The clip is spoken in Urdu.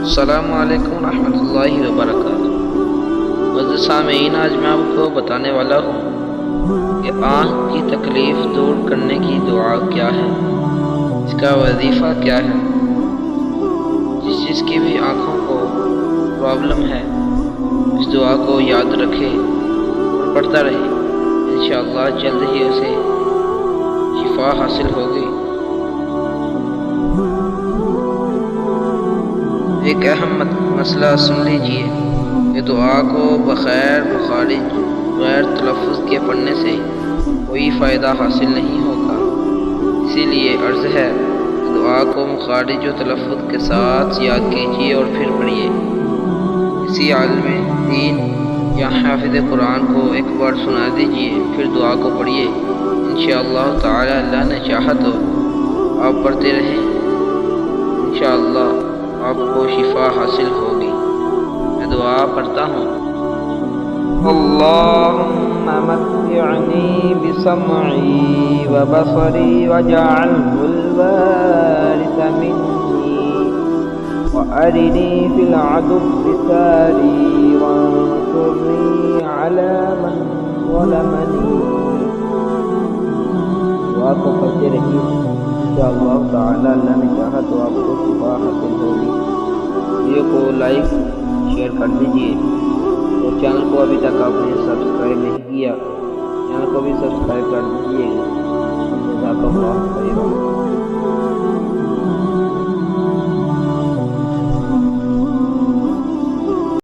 السلام علیکم ورحمۃ اللہ وبرکاتہ۔ عزیز سامعین، آج میں آپ کو بتانے والا ہوں کہ آنکھ کی تکلیف دور کرنے کی دعا کیا ہے، اس کا وظیفہ کیا ہے۔ جس کی بھی آنکھوں کو پرابلم ہے اس دعا کو یاد رکھے اور پڑھتا رہے، انشاءاللہ جلد ہی اسے شفا حاصل ہوگی۔ ایک اہم مسئلہ سن لیجئے کہ دعا کو بغیر مخارج غیر تلفظ کے پڑھنے سے کوئی فائدہ حاصل نہیں ہوگا، اسی لیے عرض ہے کہ دعا کو مخارج و تلفظ کے ساتھ یاد کیجیے اور پھر پڑھیے۔ کسی عالم دین یا حافظ قرآن کو ایک بار سنا دیجیے، پھر دعا کو پڑھیے، انشاءاللہ تعالی اللہ نے چاہا تو آپ پڑھتے رہیں، انشاءاللہ آپ کو شفا حاصل ہوگی۔ میں دعا پڑھتا ہوں۔ اللهم متعني بسمعي وبصري واجعله الوارث مني وأرني في العدو ثاري وانصرني على من ظلمني۔ دعا کو پڑھتے رہیے، انشاءاللہ تعالی اللہ نے چاہا تو آپ کو شفا حاصل ہوگی۔ ویڈیو کو لائک شیئر کر دیجیے اور چینل کو ابھی تک آپ نے سبسکرائب نہیں کیا، چینل کو بھی سبسکرائب کر دیجیے۔ جزاک اللہ خیرا۔